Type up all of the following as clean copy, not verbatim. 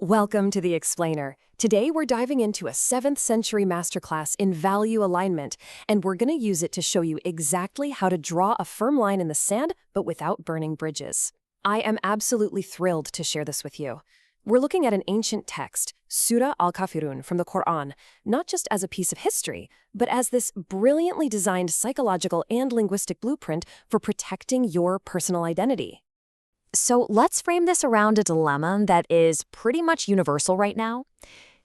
Welcome to The Explainer. Today we're diving into a 7th century masterclass in value alignment, and we're going to use it to show you exactly how to draw a firm line in the sand, but without burning bridges. I am absolutely thrilled to share this with you. We're looking at an ancient text, Surah al-Kafirun from the Quran, not just as a piece of history, but as this brilliantly designed psychological and linguistic blueprint for protecting your personal identity. So let's frame this around a dilemma that is pretty much universal right now.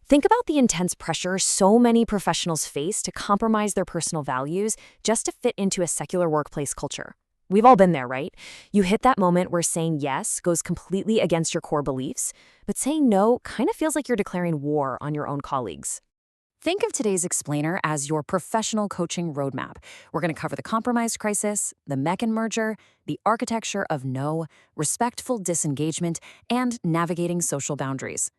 Think about the intense pressure so many professionals face to compromise their personal values just to fit into a secular workplace culture. We've all been there, right? You hit that moment where saying yes goes completely against your core beliefs, but saying no kind of feels like you're declaring war on your own colleagues. Think of today's explainer as your professional coaching roadmap. We're going to cover the compromise crisis, the Meccan merger, the architecture of no, respectful disengagement, and navigating social boundaries.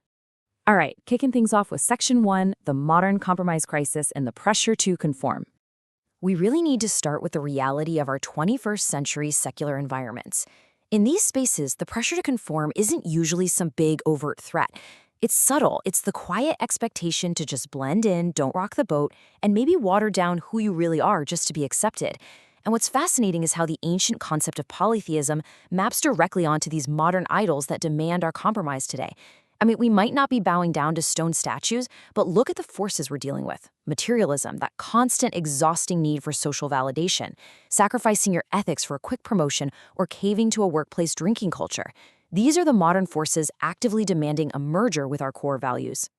All right, kicking things off with Section 1, the modern compromise crisis and the pressure to conform. We really need to start with the reality of our 21st century secular environments. In these spaces, the pressure to conform isn't usually some big overt threat. It's subtle. It's the quiet expectation to just blend in, don't rock the boat, and maybe water down who you really are just to be accepted. And what's fascinating is how the ancient concept of polytheism maps directly onto these modern idols that demand our compromise today. I mean, we might not be bowing down to stone statues, but look at the forces we're dealing with. Materialism, that constant, exhausting need for social validation, sacrificing your ethics for a quick promotion, or caving to a workplace drinking culture. These are the modern forces actively demanding a merger with our core values.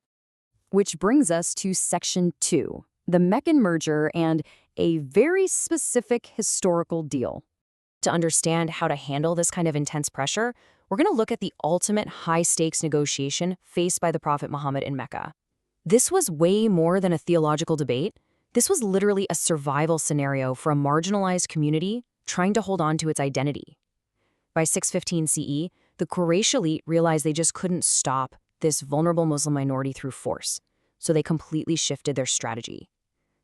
Which brings us to Section 2, the Meccan merger and a very specific historical deal. To understand how to handle this kind of intense pressure, we're going to look at the ultimate high-stakes negotiation faced by the Prophet Muhammad in Mecca. This was way more than a theological debate. This was literally a survival scenario for a marginalized community trying to hold on to its identity. By 615 CE, the Quraysh elite realized they just couldn't stop this vulnerable Muslim minority through force, so they completely shifted their strategy.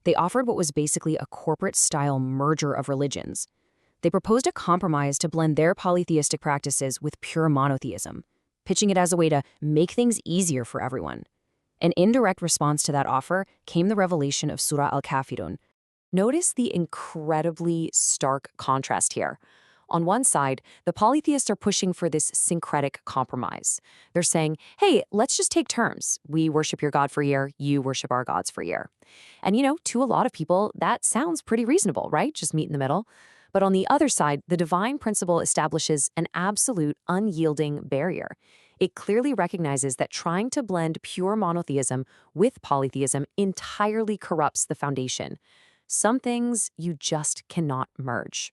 They offered what was basically a corporate-style merger of religions. They proposed a compromise to blend their polytheistic practices with pure monotheism, pitching it as a way to make things easier for everyone. An indirect response to that offer came the revelation of Surah al-Kafirun. Notice the incredibly stark contrast here. On one side, the polytheists are pushing for this syncretic compromise. They're saying, hey, let's just take turns. We worship your God for a year, you worship our gods for a year. And to a lot of people, that sounds pretty reasonable, right? Just meet in the middle. But on the other side, the divine principle establishes an absolute, unyielding barrier. It clearly recognizes that trying to blend pure monotheism with polytheism entirely corrupts the foundation. Some things you just cannot merge.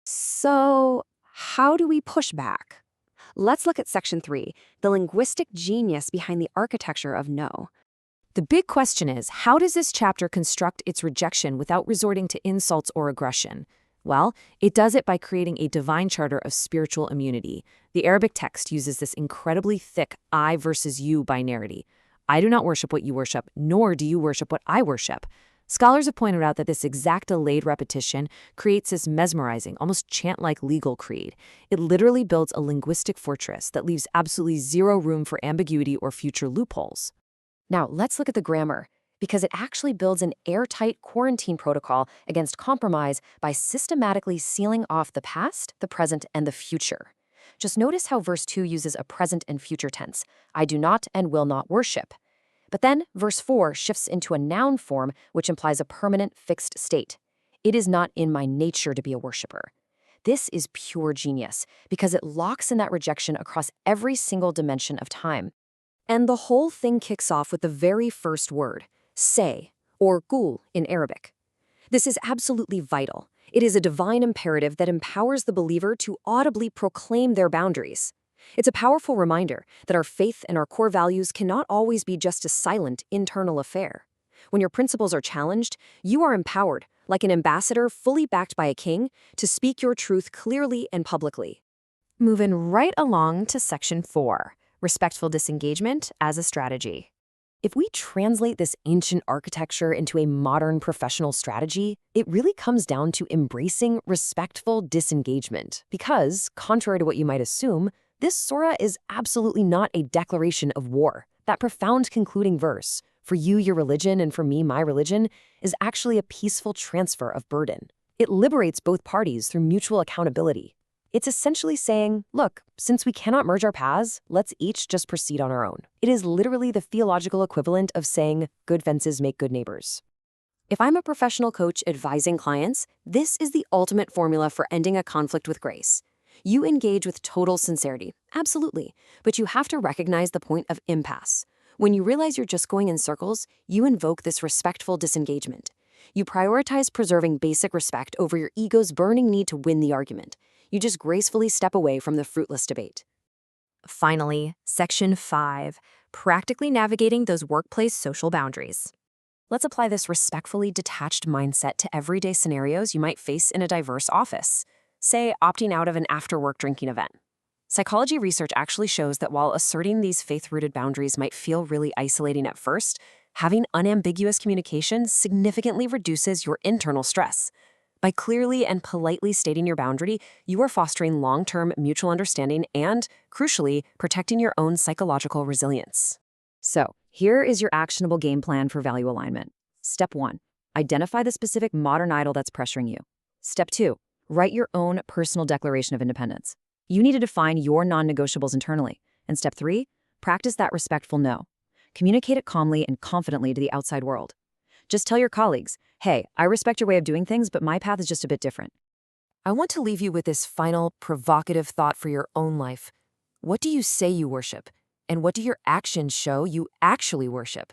So, how do we push back? Let's look at Section 3, the linguistic genius behind the architecture of no. The big question is, how does this chapter construct its rejection without resorting to insults or aggression? Well, it does it by creating a divine charter of spiritual immunity. The Arabic text uses this incredibly thick I versus you binarity. I do not worship what you worship, nor do you worship what I worship. Scholars have pointed out that this exact delayed repetition creates this mesmerizing, almost chant-like legal creed. It literally builds a linguistic fortress that leaves absolutely zero room for ambiguity or future loopholes. Now, let's look at the grammar, because it actually builds an airtight quarantine protocol against compromise by systematically sealing off the past, the present, and the future. Just notice how verse 2 uses a present and future tense. I do not and will not worship. But then, verse 4 shifts into a noun form, which implies a permanent, fixed state. It is not in my nature to be a worshiper. This is pure genius, because it locks in that rejection across every single dimension of time. And the whole thing kicks off with the very first word, say, or qul in Arabic. This is absolutely vital. It is a divine imperative that empowers the believer to audibly proclaim their boundaries. It's a powerful reminder that our faith and our core values cannot always be just a silent, internal affair. When your principles are challenged, you are empowered, like an ambassador fully backed by a king, to speak your truth clearly and publicly. Moving right along to Section 4, respectful disengagement as a strategy. If we translate this ancient architecture into a modern professional strategy, it really comes down to embracing respectful disengagement because, contrary to what you might assume, This surah is absolutely not a declaration of war. That profound concluding verse, for you, your religion, and for me, my religion, is actually a peaceful transfer of burden. It liberates both parties through mutual accountability. It's essentially saying, look, since we cannot merge our paths, let's each just proceed on our own. It is literally the theological equivalent of saying, good fences make good neighbors. If I'm a professional coach advising clients, this is the ultimate formula for ending a conflict with grace. You engage with total sincerity, absolutely, but you have to recognize the point of impasse. When you realize you're just going in circles, you invoke this respectful disengagement. You prioritize preserving basic respect over your ego's burning need to win the argument. You just gracefully step away from the fruitless debate. Finally, Section 5, practically navigating those workplace social boundaries. Let's apply this respectfully detached mindset to everyday scenarios you might face in a diverse office. Say, opting out of an after-work drinking event. Psychology research actually shows that while asserting these faith-rooted boundaries might feel really isolating at first, having unambiguous communication significantly reduces your internal stress. By clearly and politely stating your boundary, you are fostering long-term mutual understanding and, crucially, protecting your own psychological resilience. So, here is your actionable game plan for value alignment. Step 1. Identify the specific modern idol that's pressuring you. Step 2. Write your own personal declaration of independence. You need to define your non-negotiables internally. And step 3, practice that respectful no. Communicate it calmly and confidently to the outside world. Just tell your colleagues, hey, I respect your way of doing things, but my path is just a bit different. I want to leave you with this final, provocative thought for your own life. What do you say you worship? And what do your actions show you actually worship?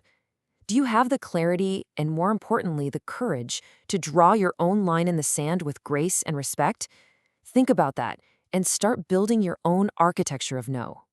Do you have the clarity and, more importantly, the courage to draw your own line in the sand with grace and respect? Think about that and start building your own architecture of no.